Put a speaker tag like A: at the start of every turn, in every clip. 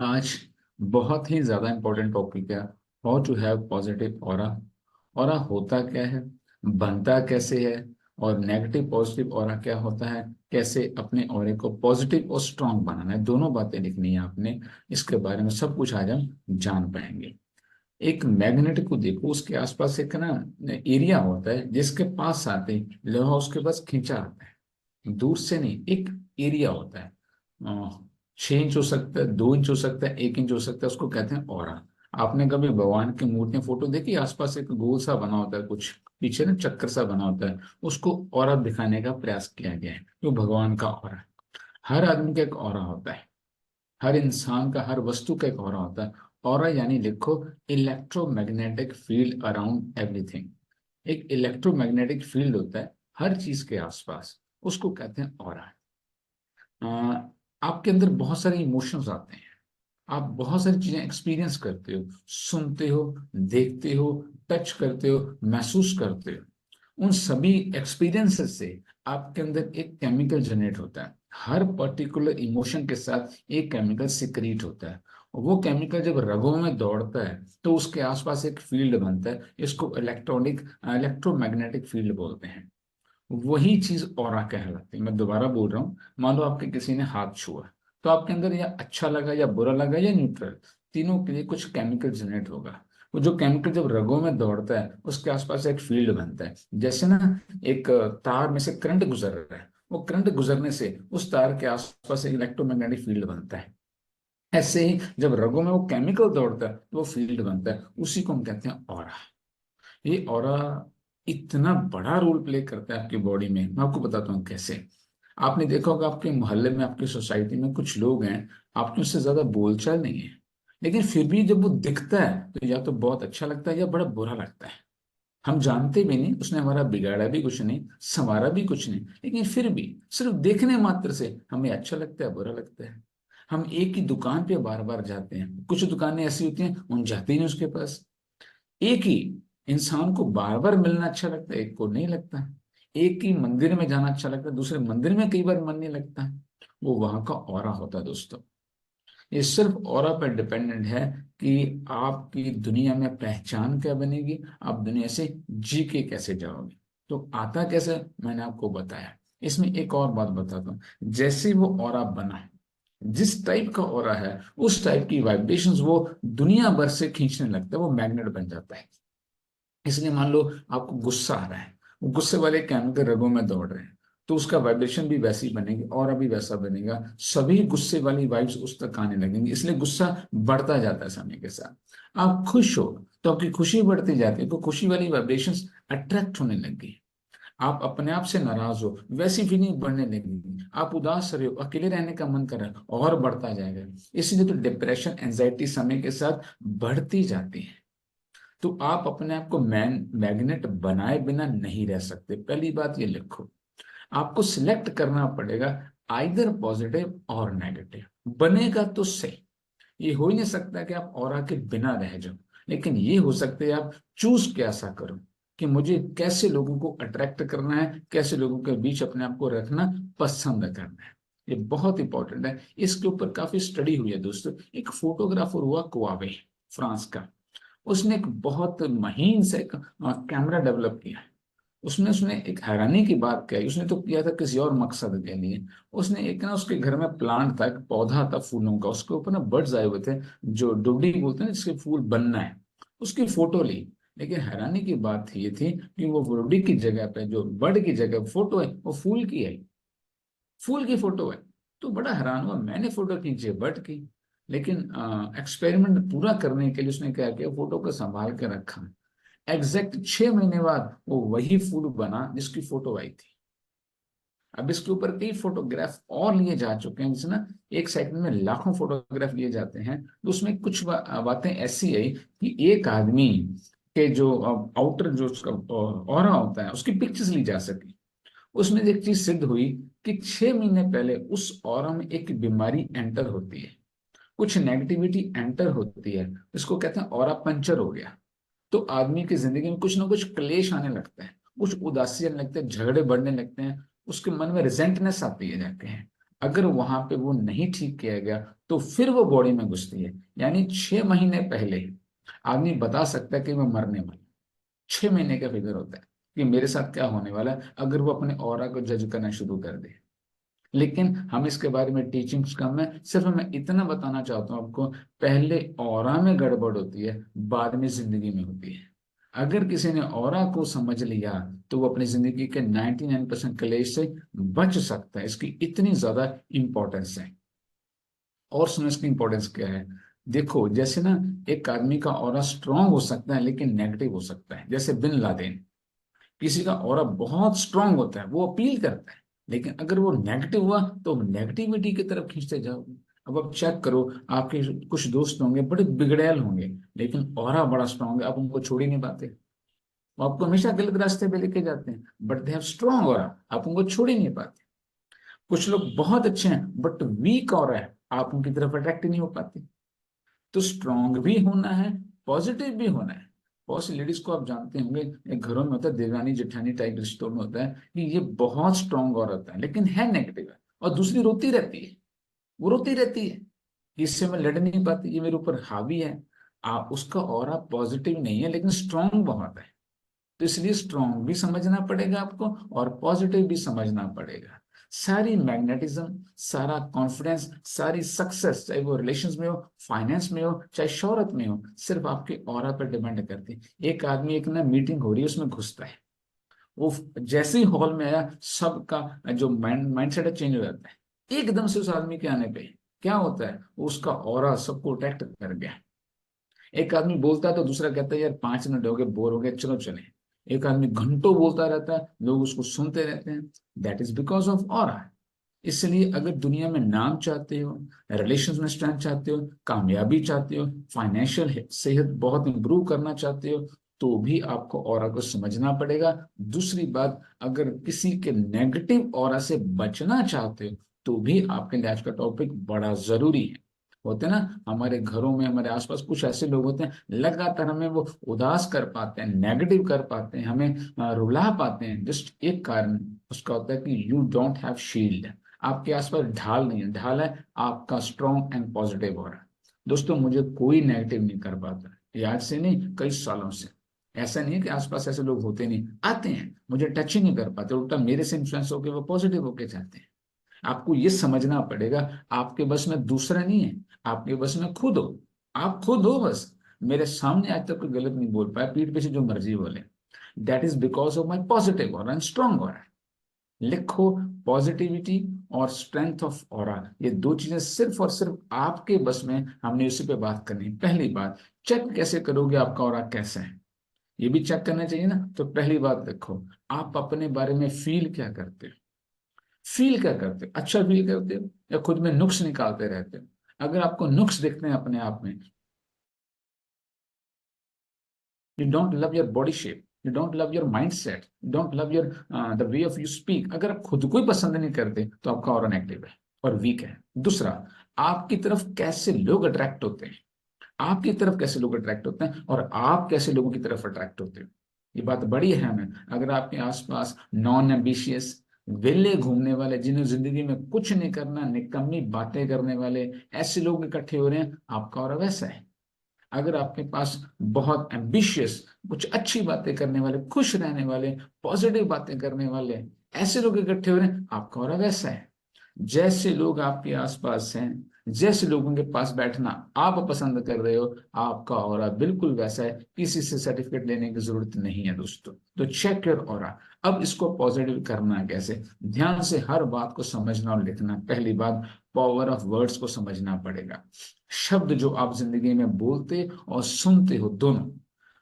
A: आज बहुत ही ज्यादा इंपॉर्टेंट टॉपिक है, how to have positive aura. Aura होता क्या है, बनता कैसे है, और नेगेटिव पॉजिटिव ऑरा क्या होता है, कैसे अपने ऑरे को पॉजिटिव और स्ट्रांग बनाना है, दोनों बातें लिखनी है आपने। इसके बारे में सब कुछ आज हम जान पाएंगे। एक मैग्नेट को देखो, उसके आसपास एक ना एरिया होता है, जिसके पास आते ही लोहा उसके पास खींचा आता है, दूर से नहीं। एक एरिया होता है, 6 इंच हो सकता है, 2 इंच हो सकता है, 1 इंच हो सकता है, उसको कहते हैं ऑरा। आपने कभी भगवान की मूर्तियां फोटो देखी, आसपास एक गोल सा बना होता है, कुछ पीछे ना चक्कर सा बना होता है, उसको ऑरा दिखाने का प्रयास किया गया है, तो भगवान का ऑरा। हर आदमी का एक ऑरा होता है, हर इंसान का, हर वस्तु का एक ऑरा होता है। ऑरा यानी लिखो, इलेक्ट्रोमैग्नेटिक फील्ड अराउंड एवरीथिंग। एक इलेक्ट्रोमैग्नेटिक फील्ड होता है हर चीज के आसपास, उसको कहते हैं ऑरा। आपके अंदर बहुत सारे इमोशंस आते हैं, आप बहुत सारी चीजें एक्सपीरियंस करते हो, सुनते हो, देखते हो, टच करते हो, महसूस करते हो। उन सभी एक्सपीरियंसेस से आपके अंदर एक केमिकल जनरेट होता है। हर पर्टिकुलर इमोशन के साथ एक केमिकल सिक्रीट होता है, और वो केमिकल जब रगों में दौड़ता है तो उसके आसपास एक फील्ड बनता है, इसको इलेक्ट्रोमैग्नेटिक फील्ड बोलते हैं। वही चीज ऑरा कहलाती है। मैं दोबारा बोल रहा हूँ, मान लो आपके किसी ने हाथ छुआ, तो आपके अंदर या अच्छा लगा या बुरा लगा या न्यूट्रल, तीनों के लिए कुछ केमिकल जनरेट होगा। वो जो केमिकल जब रगों में दौड़ता है, उसके आसपास एक फील्ड बनता है। जैसे ना, एक तार में से करंट गुजर रहा है, वो करंट गुजरने से उस तार के आसपास एक इलेक्ट्रोमैग्नेटिक फील्ड बनता है। ऐसे ही जब रगों में वो केमिकल दौड़ता है तो वो फील्ड बनता है, उसी को हम कहते हैं ऑरा। ये ऑरा इतना बड़ा रोल प्ले करता है आपकी बॉडी में। मैं आपको बताता हूँ कैसे। आपने देखा होगा, आपके मोहल्ले में, आपकी सोसाइटी में कुछ लोग हैं, आपके उससे ज्यादा बोलचाल नहीं है, लेकिन फिर भी जब वो दिखता है तो या तो बहुत अच्छा लगता है या बड़ा बुरा लगता है। हम जानते भी नहीं, उसने हमारा बिगाड़ा भी कुछ नहीं, संवारा भी कुछ नहीं, लेकिन फिर भी सिर्फ देखने मात्र से हमें अच्छा लगता है, बुरा लगता है। हम एक ही दुकान पे बार बार जाते हैं, कुछ दुकानें ऐसी होती हैं उन जाते ही नहीं उसके पास। एक ही इंसान को बार बार मिलना अच्छा लगता है, एक को नहीं लगता। एक ही मंदिर में जाना अच्छा लगता है, दूसरे मंदिर में कई बार मन नहीं लगता। वो वहां का ऑरा होता है दोस्तों। ये सिर्फ ऑरा पर डिपेंडेंट है कि आपकी दुनिया में पहचान क्या बनेगी, आप दुनिया से जी के कैसे जाओगे। तो आता कैसे, मैंने आपको बताया। इसमें एक और बात बताता हूँ, जैसे वो ऑरा बना है, जिस टाइप का ऑरा है, उस टाइप की वाइब्रेशंस वो दुनिया भर से खींचने लगता है, वो मैग्नेट बन जाता है। इसलिए मान लो आपको गुस्सा आ रहा है, वो गुस्से वाले केमिकल रगों में दौड़ रहे हैं, तो उसका वाइब्रेशन भी वैसी बनेगी और अभी वैसा बनेगा। सभी गुस्से वाली वाइब्स उस तक आने लगेंगी, इसलिए गुस्सा बढ़ता जाता है समय के साथ। आप खुश हो तो आपकी खुशी बढ़ती जाती है, तो खुशी वाली वाइब्रेशंस अट्रैक्ट होने लगी। आप अपने आप से नाराज हो, वैसी फीलिंग बढ़ने लगेगी। आप उदास रहे हो, अकेले रहने का मन कर रहा है, और बढ़ता जाएगा। इसलिए तो डिप्रेशन, एंजाइटी समय के साथ बढ़ती जाती है। तो आप अपने आप को मैग्नेट बनाए बिना नहीं रह सकते, पहली बात ये लिखो। आपको सिलेक्ट करना पड़ेगा, आइदर पॉजिटिव और नेगेटिव। बनेगा तो सही। ये हो ही नहीं सकता कि आप और के बिना रह जाओ, लेकिन ये हो सकता है आप चूज कैसा करो, कि मुझे कैसे लोगों को अट्रैक्ट करना है, कैसे लोगों के बीच अपने आप को रखना पसंद करना है। ये बहुत इंपॉर्टेंट है। इसके ऊपर काफी स्टडी हुई है दोस्तों। एक फोटोग्राफर हुआ कुआवे, फ्रांस का। उसने एक बहुत महीन से एक कैमरा डेवलप किया है। उसने उसने एक हैरानी की बात कही, उसने तो किया था किसी और मकसद के लिए। उसने एक ना, उसके घर में प्लांट था, एक पौधा था फूलों का, उसके ऊपर ना बर्ड्स आए हुए थे, जो डुबडी बोलते हैं ना, जिसके फूल बनना है। उसकी फोटो ली। लेकिन हैरानी की बात ये थी कि वो डुबडी की जगह पे, जो बर्ड की जगह फोटो है, वो फूल की है। फूल की फोटो है। तो बड़ा हैरान हुआ, मैंने फोटो खींची है बर्ड की। लेकिन एक्सपेरिमेंट पूरा करने के लिए उसने क्या किया, फोटो को संभाल के रखा। एग्जैक्ट 6 महीने बाद वो वही फूल बना जिसकी फोटो आई थी। अब इसके ऊपर कई फोटोग्राफ और लिए जा चुके हैं, जैसे ना, एक सेकंड में लाखों फोटोग्राफ लिए जाते हैं। तो उसमें कुछ बातें ऐसी आई कि एक आदमी के जो आउटर, जो उसका ऑरा होता है, उसकी पिक्चर्स ली जा सकी। उसमें एक चीज सिद्ध हुई कि 6 महीने पहले उस ऑरा में एक बीमारी एंटर होती है, कुछ नेगेटिविटी एंटर होती है, इसको कहते हैं ऑरा पंचर हो गया। तो आदमी की जिंदगी में कुछ ना कुछ क्लेश आने लगता है, कुछ उदासी आने लगते हैं, झगड़े बढ़ने लगते हैं, उसके मन में रिजेंटनेस आती है जाके है। अगर वहां पे वो नहीं ठीक किया गया तो फिर वो बॉडी में घुसती है। यानी 6 महीने पहले आदमी बता सकता है कि मैं मरने वाला, 6 महीने का फिगर होता है कि मेरे साथ क्या होने वाला है, अगर वो अपने ऑरा को जज करना शुरू कर दे। लेकिन हम इसके बारे में टीचिंग्स कम है, सिर्फ मैं इतना बताना चाहता हूँ आपको, पहले ऑरा में गड़बड़ होती है, बाद में जिंदगी में होती है। अगर किसी ने ऑरा को समझ लिया तो वो अपनी जिंदगी के 99% क्लेश से बच सकता है। इसकी इतनी ज्यादा इंपॉर्टेंस है। और सुनो इसकी इंपॉर्टेंस क्या है। देखो जैसे ना, एक आदमी का ऑरा स्ट्रांग हो सकता है लेकिन नेगेटिव हो सकता है। जैसे बिन लादेन, किसी का ऑरा बहुत स्ट्रांग होता है, वो अपील करता है, लेकिन अगर वो नेगेटिव हुआ तो नेगेटिविटी की तरफ खींचते जाओगे। अब आप चेक करो, आपके कुछ दोस्त होंगे बड़े बिगड़ैल होंगे, लेकिन ऑरा बड़ा स्ट्रांग है, आप उनको छोड़ ही नहीं पाते। वो आपको हमेशा गलत रास्ते पे लेके जाते हैं, but they have strong aura, आप उनको छोड़ ही नहीं पाते। कुछ लोग बहुत अच्छे हैं बट वीक ऑरा है, आप उनकी तरफ अट्रैक्ट ही नहीं हो पाते। तो स्ट्रांग भी होना है, पॉजिटिव भी होना है। बहुत सी लेडीज को आप जानते होंगे, एक घरों में होता है, देवरानी जेठानी टाइप रिश्तों में होता है कि ये बहुत स्ट्रांग औरत है लेकिन है नेगेटिव है, और दूसरी रोती रहती है, वो रोती रहती है कि इससे मैं लड़ नहीं पाती, ये मेरे ऊपर हावी है। उसका ऑरा पॉजिटिव नहीं है लेकिन स्ट्रांग बहुत है। तो इसलिए स्ट्रांग भी समझना पड़ेगा आपको और पॉजिटिव भी समझना पड़ेगा। सारी मैग्नेटिज्म, सारा कॉन्फिडेंस, सारी सक्सेस, चाहे वो रिलेशंस में हो, फाइनेंस में हो, चाहे शोहरत में हो, सिर्फ आपके ऑरा पर डिपेंड करती है। एक आदमी, एक ना मीटिंग हो रही है, उसमें घुसता है, वो जैसे ही हॉल में आया, सबका जो माइंडसेट है चेंज हो जाता है एकदम से। उस आदमी के आने पे क्या होता है, उसका ऑरा सबको अट्रैक्ट कर गया। एक आदमी बोलता है तो दूसरा कहता है यार 5 मिनट हो गए, बोर हो गए, चलो चले। एक आदमी घंटों बोलता रहता है, लोग उसको सुनते रहते हैं। That is because of aura. इसलिए अगर दुनिया में नाम चाहते हो, रिलेशंस में स्ट्रेंथ चाहते हो, कामयाबी चाहते हो, फाइनेंशियल सेहत बहुत इंप्रूव करना चाहते हो, तो भी आपको ऑरा को समझना पड़ेगा। दूसरी बात, अगर किसी के नेगेटिव ऑरा से बचना चाहते हो तो भी आपके लिए आज का टॉपिक बड़ा जरूरी है। होते हैं ना हमारे घरों में, हमारे आसपास कुछ ऐसे लोग होते हैं, लगातार हमें वो उदास कर पाते हैं, नेगेटिव कर पाते हैं, हमें रुला पाते हैं। जस्ट एक कारण उसका होता है कि यू डोंट हैव शील्ड। आपके आसपास ढाल नहीं है, ढाल है आपका स्ट्रॉन्ग एंड पॉजिटिव हो रहा है। दोस्तों मुझे कोई नेगेटिव नहीं कर पाता, ये आज से नहीं, कई सालों से। ऐसा नहीं है कि आसपास ऐसे लोग होते नहीं, आते हैं, मुझे टच ही नहीं कर पाते, उल्टा मेरे से इन्फ्लुएंस होकर वो पॉजिटिव होके जाते हैं। आपको ये समझना पड़ेगा, आपके बस में दूसरा नहीं है, आपके बस में खुद हो। आप खुद हो बस। मेरे सामने आज तक कोई गलत नहीं बोल पाया, पीठ पीछे जो मर्जी बोले। That is because of my positive और स्ट्रॉन्ग और। लिखो, पॉजिटिविटी और स्ट्रेंथ ऑफ ऑरा, ये दो चीजें सिर्फ और सिर्फ आपके बस में। हमने उसी पे बात करनी है। पहली बात, चेक कैसे करोगे आपका ऑरा कैसा है, ये भी चेक करना चाहिए ना। तो पहली बात देखो, आप अपने बारे में फील क्या करते हो। फील क्या करते हो, अच्छा फील करते हो या खुद में नुक्स निकालते रहते हो। अगर आपको नुक्स दिखते हैं अपने आप में, you don't love your body shape, you don't love your mind set, you don't love your the way of you speak, अगर आप खुद को ही पसंद नहीं करते तो आपका ऑरा नेगेटिव है और वीक है। दूसरा, आपकी तरफ कैसे लोग अट्रैक्ट होते हैं, आपकी तरफ कैसे लोग अट्रैक्ट होते हैं और आप कैसे लोगों की तरफ अट्रैक्ट होते हो। ये बात बड़ी अहम है। अगर आपके आसपास नॉन एम्बिशियस, वेले घूमने वाले, जिन्हें जिंदगी में कुछ नहीं करना, निकम्मी बातें करने वाले ऐसे लोग इकट्ठे हो रहे हैं, आपका और वैसा है। अगर आपके पास बहुत एम्बिशियस, कुछ अच्छी बातें करने वाले, खुश रहने वाले, पॉजिटिव बातें करने वाले ऐसे लोग इकट्ठे हो रहे हैं, आपका और वैसा है। जैसे लोग आपके आसपास हैं, जैसे लोगों के पास बैठना आप पसंद कर रहे हो, आपका ऑरा बिल्कुल वैसा है। किसी से सर्टिफिकेट लेने की जरूरत नहीं है दोस्तों। तो चेक योर ऑरा। अब इसको पॉजिटिव करना कैसे, ध्यान से हर बात को समझना और लिखना। पहली बात, पावर ऑफ वर्ड्स को समझना पड़ेगा। शब्द जो आप जिंदगी में बोलते और सुनते हो, दोनों,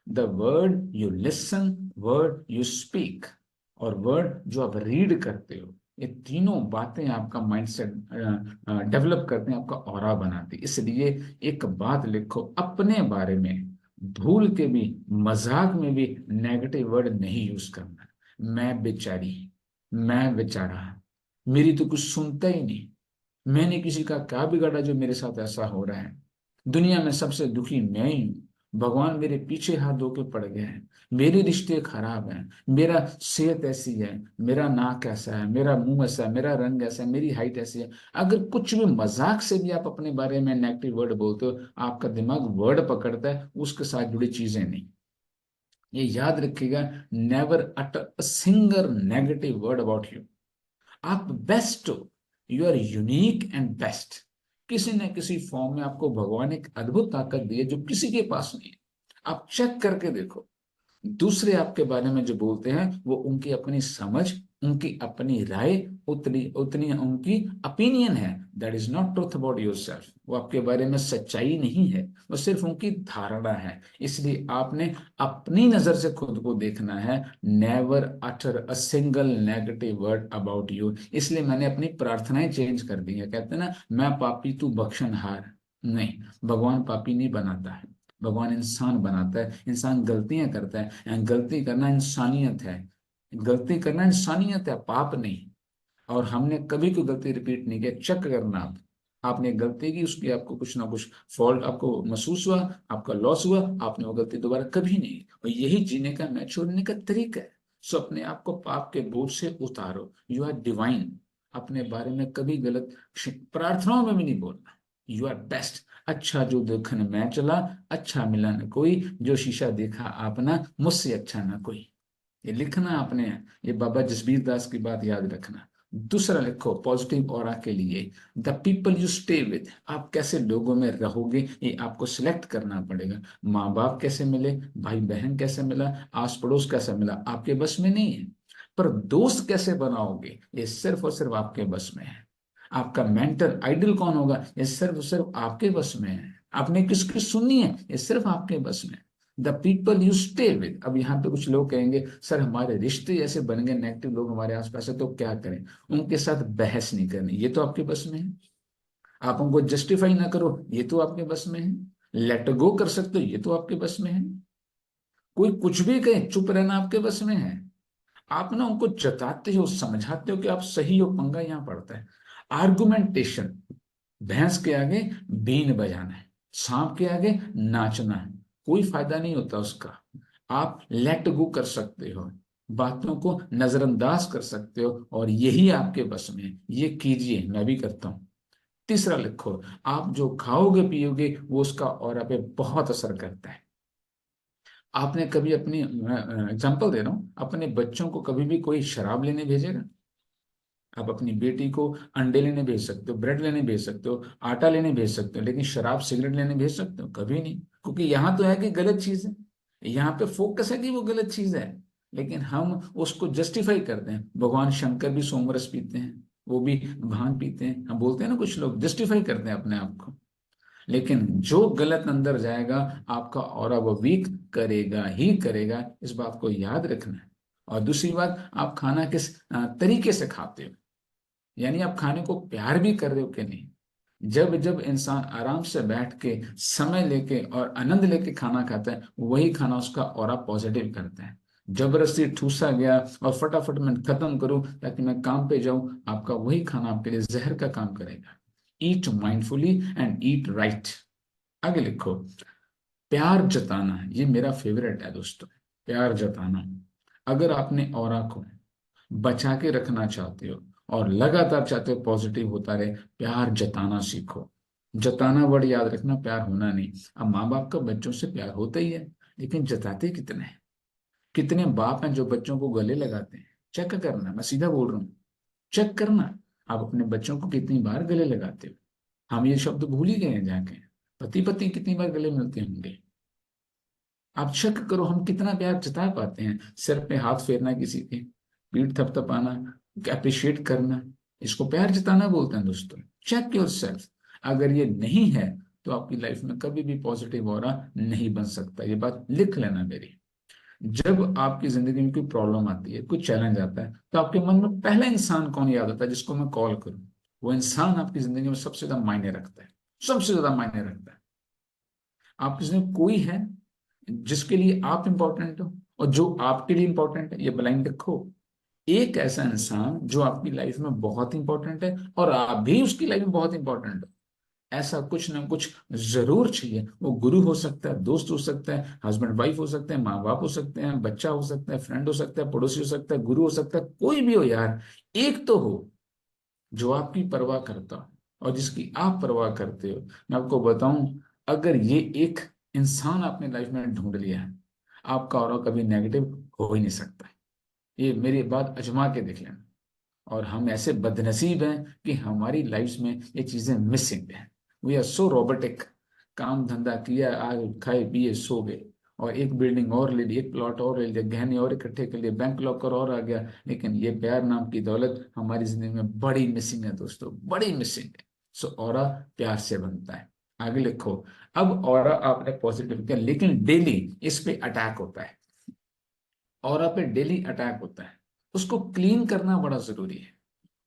A: the word you listen, word you speak, और वर्ड जो आप रीड करते हो, ये तीनों बातें आपका माइंडसेट डेवलप करते हैं, आपका ऑरा बनाती है। इसलिए एक बात लिखो अपने बारे में, भूल के भी, मजाक में भी नेगेटिव वर्ड नहीं यूज करना। मैं बेचारी, मैं बेचारा, मेरी तो कुछ सुनता ही नहीं, मैंने किसी का क्या बिगाड़ा जो मेरे साथ ऐसा हो रहा है, दुनिया में सबसे दुखी मैं ही हूँ, भगवान मेरे पीछे हाथ धो के पड़ गए हैं, मेरे रिश्ते खराब हैं, मेरा सेहत ऐसी है, मेरा नाक ऐसा है, मेरा मुंह ऐसा है, मेरा रंग ऐसा है, मेरी हाइट ऐसी है। अगर कुछ भी मजाक से भी आप अपने बारे में नेगेटिव वर्ड बोलते हो, आपका दिमाग वर्ड पकड़ता है, उसके साथ जुड़ी चीजें नहीं। ये याद रखिएगा, never utter a single negative word about you. आप बेस्ट हो, you are unique and best. किसी न किसी फॉर्म में आपको भगवान एक अद्भुत ताकत दी है जो किसी के पास नहीं है। आप चेक करके देखो, दूसरे आपके बारे में जो बोलते हैं वो उनकी अपनी समझ, उनकी अपनी राय, उतनी उतनी उनकी ओपिनियन है। That is not truth about yourself. वो आपके बारे में सच्चाई नहीं है, वो सिर्फ उनकी धारणा है। इसलिए आपने अपनी नजर से खुद को देखना है। Never utter a single negative word about you. इसलिए मैंने अपनी प्रार्थनाएं चेंज कर दी है। कहते हैं ना, मैं पापी तू बख्शनहार। नहीं, भगवान पापी नहीं बनाता है, भगवान इंसान बनाता है। इंसान गलतियां करता है, गलती करना इंसानियत है। गलती करना इंसानियत है, पाप नहीं। और हमने कभी कोई गलती रिपीट नहीं किया। चेक करना, आप आपने गलती की, उसकी आपको कुछ ना कुछ फॉल्ट आपको महसूस हुआ, आपका लॉस हुआ, आपने वो गलती दोबारा कभी नहीं। और यही जीने का, मैच्योर होने का तरीका है। सो अपने आप को पाप के बोझ से उतारो। You are divine. अपने बारे में कभी गलत प्रार्थनाओं में भी नहीं बोलना। You are best. अच्छा जो देखने मैं चला, अच्छा मिला न कोई, जो शीशा देखा आपना, मुझसे अच्छा ना कोई। ये लिखना आपने, ये बाबा जसबीर दास की बात याद रखना। दूसरा लिखो पॉजिटिव ऑरा के लिए, the people you stay with. आप कैसे लोगों में रहोगे, ये आपको सिलेक्ट करना पड़ेगा। माँ बाप कैसे मिले, भाई बहन कैसे मिला, आस पड़ोस कैसे मिला, आपके बस में नहीं है। पर दोस्त कैसे बनाओगे, ये सिर्फ और सिर्फ आपके बस में है। आपका मेंटर आइडल कौन होगा, ये सिर्फ और सिर्फ आपके बस में है। आपने किसकी सुननी है, ये सिर्फ आपके बस में है। The people you stay with. अब यहाँ पे कुछ लोग कहेंगे, सर हमारे रिश्ते ऐसे बन गए, नेगेटिव लोग हमारे आसपास है, तो क्या करें। उनके साथ बहस नहीं करनी, ये तो आपके बस में है। आप उनको जस्टिफाई ना करो, ये तो आपके बस में है। लेट गो कर सकते हो, ये तो आपके बस में है। कोई कुछ भी कहे, चुप रहना आपके बस में है। आप ना उनको जताते हो, समझाते हो कि आप सही हो, पंगा यहाँ पड़ता है। आर्गुमेंटेशन, भैंस के आगे बीन बजाना है, सांप के आगे नाचना है, कोई फायदा नहीं होता उसका। आप लेट गो कर सकते हो, बातों को नजरअंदाज कर सकते हो, और यही आपके बस में है। ये कीजिए, मैं भी करता हूं। तीसरा लिखो, आप जो खाओगे पियोगे वो उसका ऑरा पे बहुत असर करता है। आपने कभी अपनी, एग्जांपल दे रहा हूं, अपने बच्चों को कभी भी कोई शराब लेने भेजेगा? आप अपनी बेटी को अंडे लेने भेज सकते हो, ब्रेड लेने भेज सकते हो, आटा लेने भेज सकते हो, लेकिन शराब सिगरेट लेने भेज सकते हो? कभी नहीं। क्योंकि यहाँ तो है कि गलत चीज है, यहाँ पे फोकस है कि वो गलत चीज है, लेकिन हम उसको जस्टिफाई करते हैं। भगवान शंकर भी सोमरस पीते हैं, वो भी भांग पीते हैं। हम बोलते हैं ना, कुछ लोग जस्टिफाई करते हैं अपने आप को। लेकिन जो गलत अंदर जाएगा, आपका ऑरा वो वीक करेगा ही करेगा। इस बात को याद रखना है। और दूसरी बात, आप खाना किस तरीके से खाते हो, यानी आप खाने को प्यार भी कर रहे हो कि नहीं। जब जब इंसान आराम से बैठ के समय लेके और आनंद लेके खाना खाता है, वही खाना उसका ऑरा पॉजिटिव करता है। जबरदस्ती ठूसा गया और फटाफट मैं खत्म करूं ताकि मैं काम पे जाऊं, आपका वही खाना आपके लिए जहर का काम करेगा। ईट माइंडफुली एंड ईट राइट। आगे लिखो, प्यार जताना, ये मेरा फेवरेट है दोस्तों। प्यार जताना, अगर आपने ऑरा को बचा के रखना चाहते हो और लगातार चाहते हो पॉजिटिव होता रहे, प्यार जताना सीखो। जताना वर्ड याद रखना, प्यार होना नहीं। अब माँ बाप का बच्चों से प्यार होता ही है, लेकिन जताते कितने हैं? कितने बाप हैं जो बच्चों को गले लगाते हैं? चेक करना, मैं सीधा बोल रहा हूँ, चेक करना। आप अपने बच्चों को कितनी बार गले लगाते हो? हम ये शब्द भूल ही गए हैं जाके। पति पत्नी कितनी बार गले मिलते होंगे? आप चेक करो, हम कितना प्यार जता पाते हैं। सिर पे हाथ फेरना, किसी के पीठ थपथपाना, अप्रिशिएट करना, इसको प्यार जताना बोलते हैं दोस्तों। Check yourself. अगर ये नहीं है, तो आपकी लाइफ में कभी भी पॉजिटिव ऑरा नहीं बन सकता। ये बात लिख लेना मेरी। जब आपकी जिंदगी में कोई प्रॉब्लम आती है, कोई चैलेंज आता है, तो आपके मन में पहला इंसान कौन याद आता है जिसको मैं कॉल करूं? वो इंसान आपकी जिंदगी में सबसे ज्यादा मायने रखता है, सबसे ज्यादा मायने रखता है। आपकी जिंदगी में कोई है जिसके लिए आप इंपॉर्टेंट हो, और जो आपके लिए इंपॉर्टेंट है, ये ब्लाइंड रखो। एक ऐसा इंसान जो आपकी लाइफ में बहुत इंपॉर्टेंट है, और आप भी उसकी लाइफ में बहुत इंपॉर्टेंट हो। ऐसा कुछ ना कुछ जरूर चाहिए। वो गुरु हो सकता है, दोस्त हो सकता है, हस्बैंड वाइफ हो सकते हैं, माँ बाप हो सकते हैं, बच्चा हो सकता है, फ्रेंड हो सकता है, पड़ोसी हो सकता है, गुरु हो सकता है, कोई भी हो यार, एक तो हो जो आपकी परवाह करता हो और जिसकी आप परवाह करते हो। मैं आपको बताऊं, अगर ये एक इंसान आपने लाइफ में ढूंढ लिया है, आपका और कभी नेगेटिव हो ही नहीं सकता। ये मेरी बात आजमा के देख लेना। और हम ऐसे बदनसीब हैं कि हमारी लाइफ में ये चीजें मिसिंग हैं। We are so robotic. काम धंधा किया, आज खाए पिए सो गए, और एक बिल्डिंग और ले ली, एक प्लॉट और ले लिया, गहने और इकट्ठे कर लिए, बैंक लॉकर और आ गया, लेकिन ये प्यार नाम की दौलत हमारी जिंदगी में बड़ी मिसिंग है दोस्तों, बड़ी मिसिंग है। सो ऑरा प्यार से बनता है। आगे लिखो। अब ऑरा आपने पॉजिटिव किया, लेकिन डेली इस पे अटैक होता है। ऑरा पे डेली अटैक होता है, उसको क्लीन करना बड़ा जरूरी है।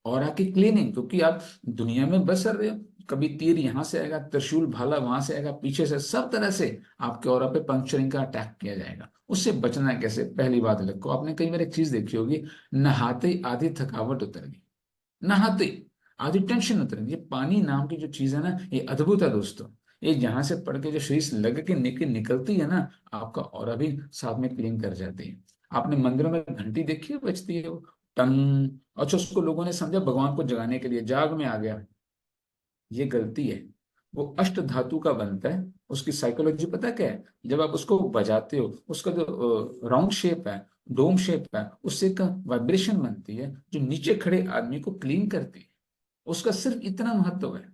A: और आकी क्लीनिंग, क्योंकि आप दुनिया में बस रहे हो, कभी तीर यहां से आएगा, त्रिशूल भाला वहां से आएगा, पीछे से सब तरह से आपके ऑरा पे पंक्चरिंग का अटैक किया जाएगा। उससे बचना है कैसे? पहली बात लिखो, आपने कई बार एक चीज देखी होगी, नहाते ही आधी थकावट उतर गई, नहाते ही आधी टेंशन उतर गई। ये पानी नाम की जो चीज है ना, ये अद्भुत है दोस्तों। ये जहां से पड़ के जो शरीर से लग के निकलती है ना, आपका ऑरा भी साथ में क्लीन कर जाती है। आपने मंदिरों में घंटी देखी है, बजती है वो, टंग। अच्छा, उसको लोगों ने समझा भगवान को जगाने के लिए, जाग में आ गया। ये गलती है। वो अष्ट धातु का बनता है। उसकी साइकोलॉजी पता क्या है? जब आप उसको बजाते हो, उसका जो राउंड शेप है, डोम शेप है, उससे एक वाइब्रेशन बनती है जो नीचे खड़े आदमी को क्लीन करती है। उसका सिर्फ इतना महत्व है।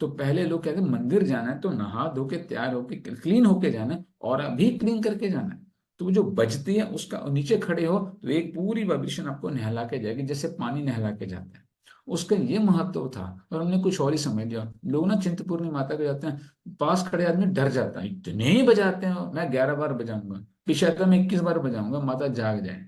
A: तो पहले लोग कहते हैं मंदिर जाना है तो नहा धो के तैयार होके क्लीन होके जाना है, और अभी क्लीन करके जाना है। तो वो जो बजती है उसका, नीचे खड़े हो तो एक पूरी वाइब्रेशन आपको नहला के जाएगी, जैसे पानी नहला के जाता है। उसका ये महत्व था, और हमने कुछ और ही समझ लिया। लोग ना चिंतपूर्णी माता के जाते हैं, पास खड़े आदमी डर जाता है, इतने ही बजाते हैं, मैं 11 बार बजाऊंगा, पीछे आता मैं 21 बार बजाऊंगा, माता जाग जाए।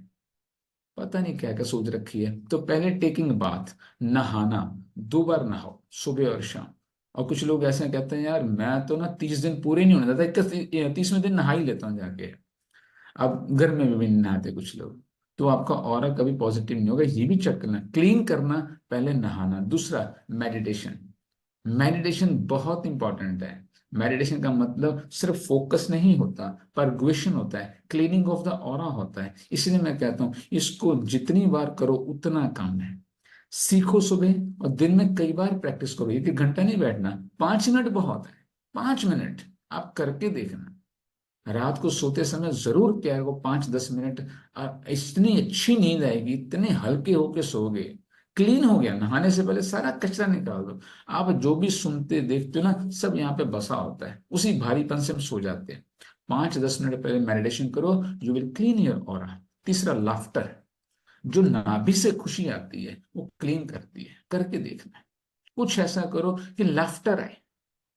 A: पता नहीं क्या क्या सोच रखी है। तो पहले टेकिंग बाथ, नहाना, 2 बार नहाओ, सुबह और शाम। और कुछ लोग ऐसे कहते हैं, यार मैं तो ना 30 दिन पूरे नहीं होने देता, 31वें दिन नहा ही लेता हूँ जाके। अब घर में भी नहीं नहाते कुछ लोग। तो आपका ऑरा कभी पॉजिटिव नहीं होगा, ये भी चेक करना। क्लीन करना, पहले नहाना। दूसरा, मेडिटेशन। मेडिटेशन बहुत इंपॉर्टेंट है। मेडिटेशन का मतलब सिर्फ फोकस नहीं होता, परगुएशन होता है, क्लीनिंग ऑफ द ऑरा होता है। इसलिए मैं कहता हूँ इसको जितनी बार करो उतना कम है। सीखो सुबह, और दिन में कई बार प्रैक्टिस करो, 1 घंटा नहीं बैठना, 5 मिनट बहुत है। 5 मिनट आप करके देखना। रात को सोते समय जरूर क्या है, वो 5-10 मिनट, इतनी अच्छी नींद आएगी, इतने हल्के होके सोओगे। क्लीन हो गया, नहाने से पहले सारा कचरा निकाल दो। आप जो भी सुनते देखते हो ना, सब यहाँ पे बसा होता है, उसी भारीपन से हम सो जाते हैं। 5-10 मिनट पहले मेडिटेशन करो, you will clean your aura. तीसरा, लाफ्टर। जो नाभि से खुशी आती है वो क्लीन करती है, करके देखना है। कुछ ऐसा करो कि लाफ्टर आए,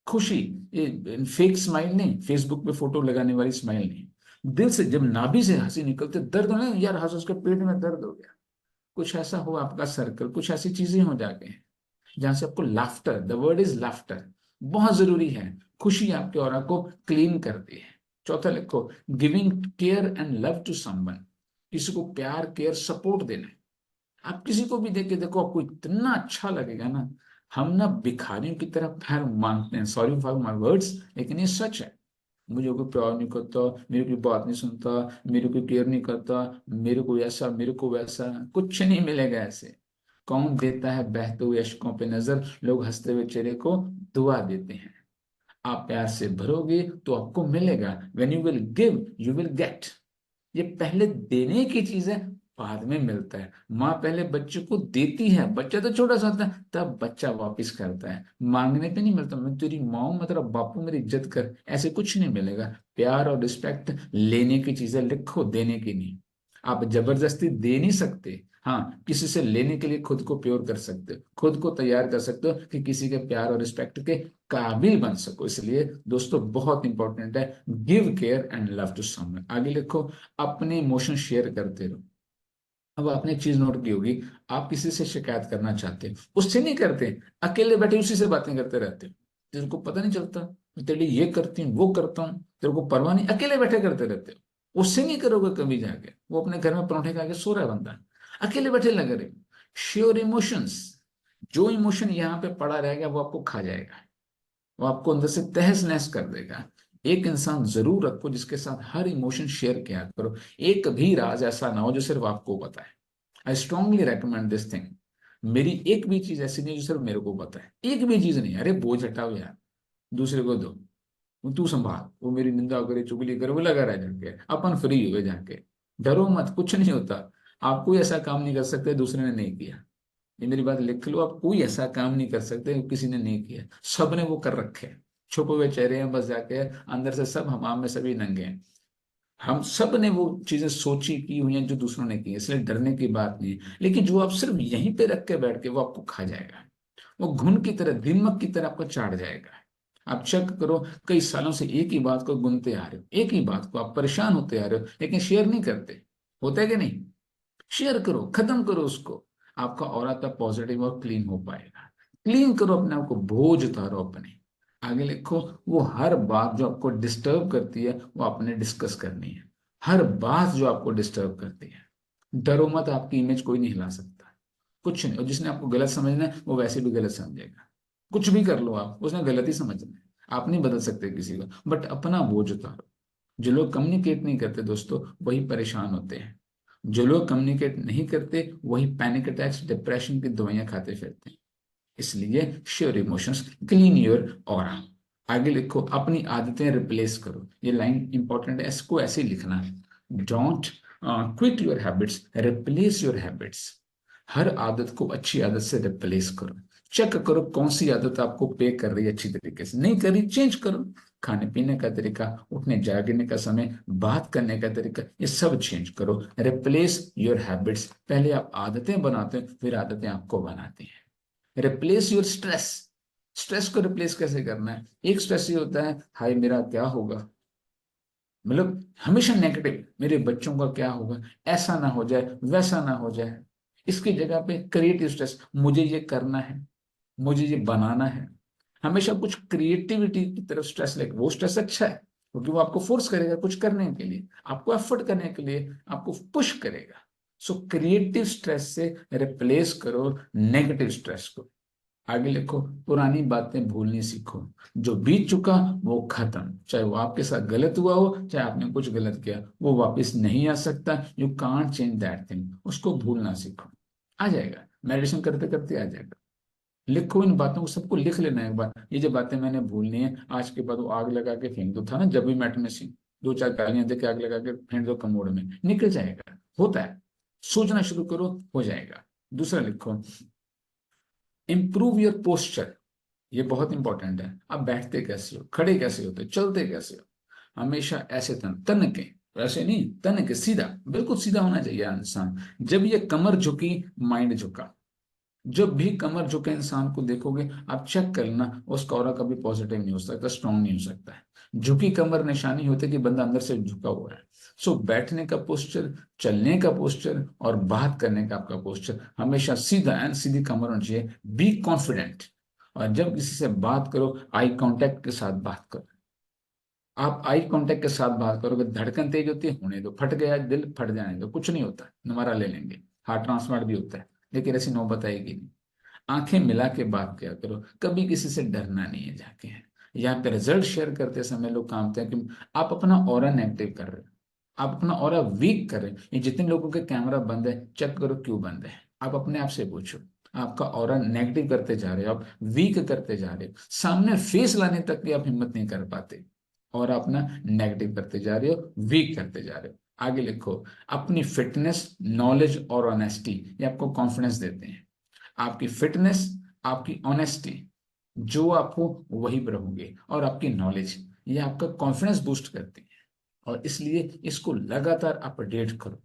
A: खुशी। ये फेक स्माइल नहीं, फेसबुक पे फोटो लगाने वाली स्माइल नहीं। दिल से जब नाभि से हंसी निकलते, दर्द हो ना यार, हंस उसके पेट में दर्द हो गया, कुछ ऐसा हो आपका सर्कल, कुछ ऐसी चीजें हो जाके जहां से आपको laughter, the word is laughter, बहुत जरूरी है। खुशी आपके ऑरा को क्लीन करती है। चौथा लिखो, giving care and love to someone. किसी को प्यार, केयर, सपोर्ट देना है। आप किसी को भी देख के देखो, आपको इतना अच्छा लगेगा ना। हम ना भिखारियों की तरह पैर मांगते हैं, सॉरी फॉर माय वर्ड्स, लेकिन ये सच है। मुझे कोई प्यार नहीं करता, मेरी कोई बात नहीं सुनता, मेरे को केयर नहीं करता, मेरे को ऐसा, मेरे को वैसा, कुछ नहीं मिलेगा ऐसे। कौन देता है बहते हुए अश्कों पे नजर, लोग हंसते हुए चेहरे को दुआ देते हैं। आप प्यार से भरोगे तो आपको मिलेगा। When you will give you will get. ये पहले देने की चीज है, बाद में मिलता है। माँ पहले बच्चे को देती है, बच्चा तो छोटा सा होता है, तब बच्चा वापिस करता है। मांगने पे नहीं मिलता, मैं तेरी माँ हूं, मैं तेरा बापू, मेरी इज्जत कर, ऐसे कुछ नहीं मिलेगा। प्यार और रिस्पेक्ट लेने की चीज है, लिखो, देने की नहीं। आप जबरदस्ती दे नहीं सकते। हाँ, किसी से लेने के लिए खुद को प्योर कर सकते हो, खुद को तैयार कर सकते हो कि किसी के प्यार और रिस्पेक्ट के काबिल बन सको। इसलिए दोस्तों बहुत इंपॉर्टेंट है, give care and love to someone. आगे लिखो, अपने इमोशन शेयर करते रहो। अब आपने एक चीज नोट की होगी, आप किसी से शिकायत करना चाहते हो, उससे नहीं करते, अकेले बैठे उसी से बातें करते रहते हो। तेरे को पता नहीं चलता, मैं तेरे लिए ये करती हूँ, वो करता हूँ, तेरे को परवाह नहीं, अकेले बैठे करते रहते हो। उससे नहीं करोगे कभी जाके, वो अपने घर में परोठे खा के सो रहा है बंदा, अकेले बैठे लगे रहे। श्योर इमोशंस, जो इमोशन यहाँ पे पड़ा रहेगा वो आपको खा जाएगा। वो आपको अंदर से तहस नहस कर देगा। एक इंसान जरूर रखो जिसके साथ हर इमोशन शेयर किया करो। एक भी राज ऐसा ना हो जो सिर्फ आपको पता है। I strongly recommend this thing. मेरी एक भी चीज ऐसी नहीं जो सिर्फ मेरे को पता है, एक भी चीज नहीं। अरे बोझ हटाओ यार, दूसरे को दो। तू संभाल, वो मेरी निंदा करे चुगली करे वो लगा रह जाके, अपन फ्री हुए जाके। डरो मत, कुछ नहीं होता। आप कोई ऐसा काम नहीं कर सकते दूसरे ने नहीं किया। ये मेरी बात लिख लो, आप कोई ऐसा काम नहीं कर सकते जो किसी ने नहीं किया। सबने वो कर रखे हैं। छुपे हुए चेहरे हैं बस, जाके अंदर से सब हमाम में सभी नंगे हैं। हम सब ने वो चीजें सोची की हुई हैं जो दूसरों ने की है, इसलिए डरने की बात नहीं है। लेकिन जो आप सिर्फ यहीं पे रख के बैठ के, वो आपको खा जाएगा। वो घुन की तरह, दीमक की तरह आपको चाट जाएगा। आप चेक करो, कई सालों से एक ही बात को गुनते आ रहे हो, एक ही बात को आप परेशान होते आ रहे हो, लेकिन शेयर नहीं करते। होता है कि नहीं? शेयर करो, खत्म करो उसको। आपका ऑरा तब पॉजिटिव और क्लीन हो पाएगा। क्लीन करो अपने आप को, बोझ उतारो अपने। आगे लिखो, वो हर बात जो आपको डिस्टर्ब करती है वो आपने डिस्कस करनी है। हर बात जो आपको डिस्टर्ब करती है। डरो मत, आपकी इमेज कोई नहीं हिला सकता। कुछ नहीं। और जिसने आपको गलत समझना है वो वैसे भी गलत समझेगा। कुछ भी कर लो आप, उसने गलत ही समझना है। आप नहीं बदल सकते किसी को, बट अपना बोझ उतारो। जो लोग कम्युनिकेट नहीं करते दोस्तों, वही परेशान होते हैं। जो लोग कम्युनिकेट नहीं करते वही पैनिक अटैक्स, डिप्रेशन की दवाइयां खाते फिरते हैं। इसलिए share emotions, clean your aura. आगे लिखो, अपनी आदतें रिप्लेस करो। ये लाइन इंपॉर्टेंट है, इसको ऐसे ही लिखना है। Don't quit your habits, replace your habits. हर आदत को अच्छी आदत से रिप्लेस करो। चेक करो कौन सी आदत आपको पे कर रही है अच्छी तरीके से, नहीं कर रही चेंज करो। खाने पीने का तरीका, उठने जागने का समय, बात करने का तरीका, ये सब चेंज करो। Replace your habits. पहले आप आदतें बनाते हैं, फिर आदतें आपको बनाती हैं। Replace your stress. स्ट्रेस को रिप्लेस कैसे करना है? एक स्ट्रेस ये होता है, हाय मेरा क्या होगा, मतलब हमेशा नेगेटिव, मेरे बच्चों का क्या होगा, ऐसा ना हो जाए, वैसा ना हो जाए। इसकी जगह पे क्रिएटिव स्ट्रेस, मुझे ये करना है, मुझे ये बनाना है। हमेशा कुछ क्रिएटिविटी की तरफ स्ट्रेस लेके, वो स्ट्रेस अच्छा है क्योंकि वो आपको फोर्स करेगा कुछ करने के लिए, आपको एफर्ट करने के लिए, आपको पुश करेगा। सो क्रिएटिव स्ट्रेस से रिप्लेस करो नेगेटिव स्ट्रेस को। आगे लिखो, पुरानी बातें भूलनी सीखो। जो बीत चुका वो खत्म, चाहे वो आपके साथ गलत हुआ हो, चाहे आपने कुछ गलत किया, वो वापस नहीं आ सकता। You can't change that thing. उसको भूलना सीखो। आ जाएगा, मेडिटेशन करते करते आ जाएगा। लिखो इन बातों को, सबको लिख लेना है एक बार। ये जो बातें मैंने भूलनी है, आज के बाद वो आग लगा के फेंक दो, था ना जब भी मैट में से दो चार गालियां दे के आग लगा के फेंक दो कमोड़ में, निकल जाएगा। होता है। सोचना शुरू करो, हो जाएगा। दूसरा लिखो, इंप्रूव योर पोस्चर। ये बहुत इंपॉर्टेंट है। आप बैठते कैसे हो, खड़े कैसे होते, चलते कैसे हो। हमेशा ऐसे तन के, वैसे नहीं, तन के सीधा, बिल्कुल सीधा होना चाहिए इंसान। जब ये कमर झुकी, माइंड झुका। जब भी कमर झुके इंसान को देखोगे, आप चेक करना, उसका ऑरा कभी पॉजिटिव नहीं हो सकता, स्ट्रांग नहीं हो सकता है। झुकी कमर निशानी होती है कि बंदा अंदर से झुका हुआ है। सो बैठने का पोस्चर, चलने का पोस्चर और बात करने का आपका पोस्चर हमेशा सीधा एंड सीधी कमर होनी चाहिए। Be confident. और जब किसी से बात करो, आई कांटेक्ट के साथ बात करो। आप आई कांटेक्ट के साथ बात करोगे, धड़कन तेज होती है, होने दो, फट गया दिल फट जाने दो, कुछ नहीं होता, दोबारा ले लेंगे। हार्ट ट्रांसप्लांट भी होता है, लेकिन ऐसी नौबत आएगी नहीं। आंखें मिला के बात किया करो, कभी किसी से डरना नहीं है। जाके यहाँ पे रिजल्ट शेयर करते समय लोग कामते हैं कि आप अपना ऑरा नेगेटिव कर रहे हो, आप अपना ऑरा वीक कर रहे हो। ये जितने लोगों के कैमरा बंद है, चेक करो क्यों बंद है। आप अपने आप से पूछो, आपका ऑरा नेगेटिव करते जा रहे हो, आप वीक करते जा रहे हो, सामने फेस लाने तक की आप हिम्मत नहीं कर पाते, और अपना नेगेटिव करते जा रहे हो, वीक करते जा रहे हो। आगे लिखो, अपनी फिटनेस, नॉलेज और ऑनेस्टी ये आपको कॉन्फिडेंस देते हैं। आपकी फिटनेस, आपकी ऑनेस्टी, जो आपको वही पर रहोगे, और आपकी नॉलेज, ये आपका कॉन्फिडेंस बूस्ट करती है। और इसलिए इसको लगातार अपडेट करो।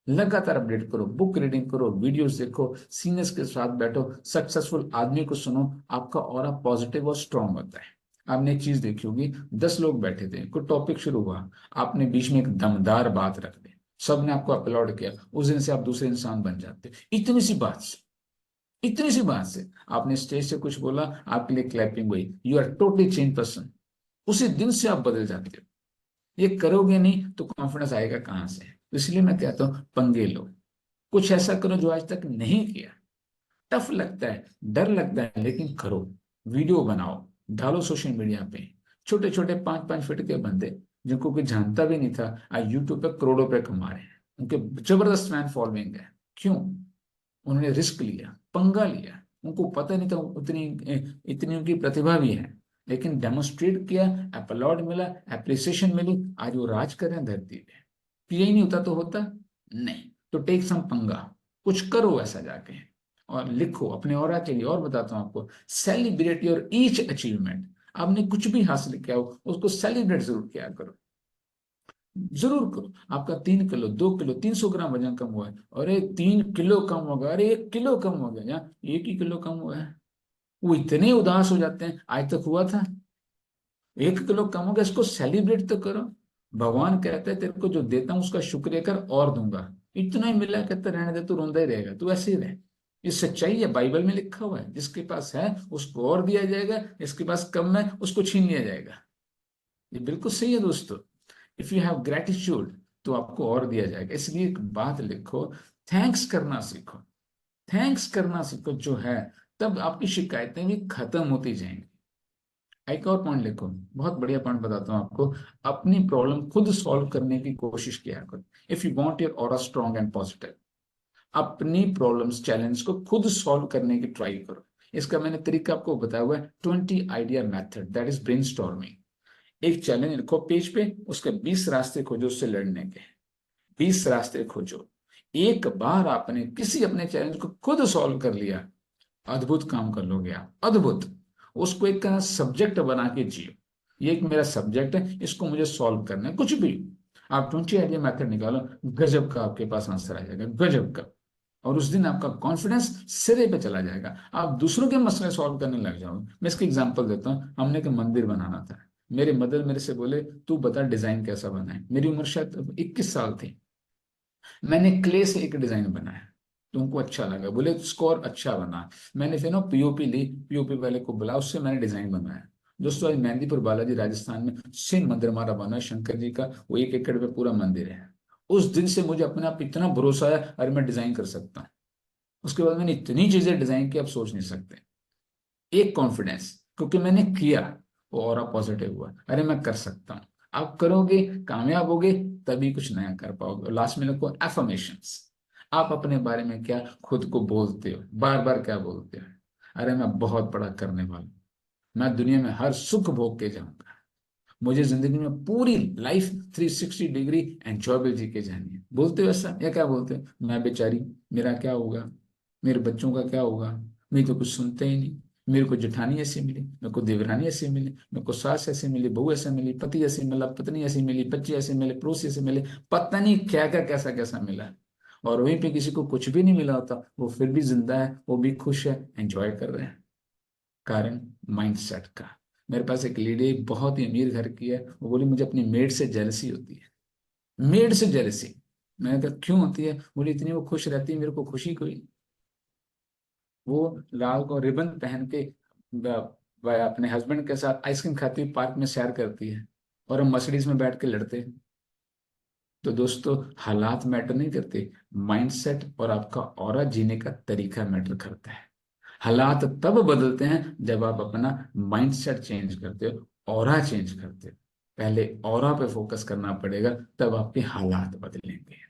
A: लगातार अपडेट करो, बुक रीडिंग करो, वीडियोस देखो, सीनियर्स के साथ बैठो, सक्सेसफुल आदमी को सुनो। आपका ऑरा पॉजिटिव और स्ट्रांग होता है। आपने एक चीज देखी होगी, 10 लोग बैठे थे, कोई टॉपिक शुरू हुआ, आपने बीच में एक दमदार बात रख दी, सबने आपको अपलॉड किया, उस दिन से आप दूसरे इंसान बन जाते हो। इतनी सी बात से, इतनी सी बात से आपने स्टेज से कुछ बोला, आपके लिए क्लैपिंग हुई, you are totally change person. उसी दिन से आप बदल जाते हो। ये करोगे नहीं तो कॉन्फिडेंस आएगा कहां से? तो इसलिए मैं कहता हूं, पंगे लो, कुछ ऐसा करो जो आज तक नहीं किया। टफ लगता है, डर लगता है, लेकिन करो। वीडियो बनाओ, डालो सोशल मीडिया पे। छोटे छोटे 5-5 फीट के बंदे जिनको कोई जानता भी नहीं था, आज यूट्यूब पे करोड़ों रुपए कमा रहे हैं। उनके जबरदस्त फैन फॉलोइंग है। क्यों? उन्होंने रिस्क लिया, पंगा लिया। उनको पता नहीं था उतनी इतनी उनकी प्रतिभा भी है, लेकिन डेमोन्स्ट्रेट किया, अपलॉड मिला, एप्रिसिएशन मिली, आज वो राज कर रहे हैं धरती पे। कि यही नहीं होता तो होता नहीं। तो टेक सम पंगा, कुछ करो ऐसा जाके और लिखो अपने ऑरा के लिए। और बताता हूँ आपको, सेलिब्रेट योर ईच अचीवमेंट। आपने कुछ भी हासिल किया हो उसको सेलिब्रेट जरूर किया करो, जरूर करो। आपका 3 किलो 2 किलो 300 ग्राम वजन कम हुआ है, अरे 3 किलो कम हो गया, अरे 1 किलो कम हो गया, यहाँ 1 ही किलो कम हुआ है। वो इतने उदास हो जाते हैं, आज तक हुआ था। 1 किलो कम हो गया, इसको सेलिब्रेट तो करो। भगवान कहते हैं तेरे को जो देता हूं उसका शुक्रिया कर और दूंगा। इतना ही मिला, कहते रहने दे, तू रोंदा ही रहेगा, तू ऐसे ही रहे। ये सच्चाई है, बाइबल में लिखा हुआ है। जिसके पास है उसको और दिया जाएगा, जिसके पास कम है उसको छीन लिया जाएगा। ये बिल्कुल सही है दोस्तों। इफ यू हैव ग्रेटिट्यूड तो आपको और दिया जाएगा। इसलिए एक बात लिखो, थैंक्स करना सीखो। थैंक्स करना सीखो जो है, तब आपकी शिकायतें भी खत्म होती जाएंगी। एक और पॉइंट लिखो, बहुत बढ़िया पॉइंट बताता हूँ आपको। अपनी प्रॉब्लम खुद सॉल्व करने की कोशिश किया करो। If you want your aura strong and positive, अपनी प्रॉब्लम्स चैलेंज को खुद सॉल्व करने की ट्राई करो। इसका मैंने तरीका आपको बताया हुआ है, 20 idea method, that is brainstorming. एक चैलेंज लिखो पेज पे, उसके 20 रास्ते खोजो उससे लड़ने के। 20 रास्ते खोजो। एक बार आपने किसी अपने चैलेंज को खुद सॉल्व कर लिया, अद्भुत काम कर लोगे आप, अद्भुत। उसको एक सब्जेक्ट बना के जियो। ये एक मेरा सब्जेक्ट है, इसको मुझे सॉल्व करना है, कुछ भी। आप 20 आइडिया मेथड निकालो, गजब का आपके पास आंसर आ जाएगा, गजब का। और उस दिन आपका कॉन्फिडेंस सिरे पे चला जाएगा, आप दूसरों के मसले सॉल्व करने लग जाओगे। मैं इसकी एग्जांपल देता हूँ। हमने एक मंदिर बनाना था, मेरे मदर मेरे से बोले तू बता डिजाइन कैसा बनाए। मेरी उम्र शायद 21 साल थी। मैंने क्ले से एक डिजाइन बनाया, तो उनको अच्छा लगा, बोले स्कोर अच्छा बना। मैंने फिर ना पीओपी ली, पीओपी वाले को बुला, उससे मैंने डिजाइन बनवाया। दोस्तों आज मेहंदीपुर बालाजी राजस्थान में शिव मंदिर हमारा बना शंकर जी का, वो 1 एकड़ पे पूरा मंदिर है। उस दिन से मुझे अपने आप इतना भरोसा है, अरे मैं डिजाइन कर सकता हूँ। उसके बाद मैंने इतनी चीजें डिजाइन की आप सोच नहीं सकते। एक कॉन्फिडेंस, क्योंकि मैंने किया, वो और पॉजिटिव हुआ, अरे मैं कर सकता हूँ। आप करोगे, कामयाब होगे, तभी कुछ नया कर पाओगे। लास्ट में लिखो एफर्मेशंस। आप अपने बारे में क्या खुद को बोलते हो, बार बार क्या बोलते हो? अरे मैं बहुत बड़ा करने वाला हूं, मैं दुनिया में हर सुख भोग के जाऊंगा, मुझे जिंदगी में पूरी लाइफ 360 डिग्री एंजॉयबल जी के जानी है। बोलते हो ऐसा, या क्या बोलते हो, मैं बेचारी, मेरा क्या होगा, मेरे बच्चों का क्या होगा, मैं तो कुछ सुनते ही नहीं। मेरे को जेठानी ऐसी मिली, मेरे को देवरानी ऐसी मिली, मेरे को सास ऐसी मिली, बहू ऐसे मिली, पति ऐसी मिला, पत्नी ऐसी मिली, बच्चे ऐसे मिले, पड़ोसी ऐसे मिले, पता नहीं क्या क्या कैसा कैसा मिला। और वहीं पे किसी को कुछ भी नहीं मिला होता, वो फिर भी जिंदा है, वो भी खुश है, एंजॉय कर रहे हैं। कारण माइंडसेट का। मेरे पास एक लेडी बहुत ही अमीर घर की है, वो बोली मुझे अपनी मेड से जेलसी होती है। मेड से जेलसी। मैंने कहा क्यों होती है? बोली इतनी वो खुश रहती है, मेरे को खुशी कोई। वो लाल को रिबन पहन के अपने हस्बैंड के साथ आइसक्रीम खाती हुई पार्क में सैर करती है, और हम मर्सिडीज में बैठ के लड़ते हैं। तो दोस्तों हालात मैटर नहीं करते, माइंडसेट और आपका ऑरा जीने का तरीका मैटर करता है। हालात तब बदलते हैं जब आप अपना माइंडसेट चेंज करते हो, ऑरा चेंज करते हो। पहले ऑरा पे फोकस करना पड़ेगा, तब आपके हालात बदलेंगे।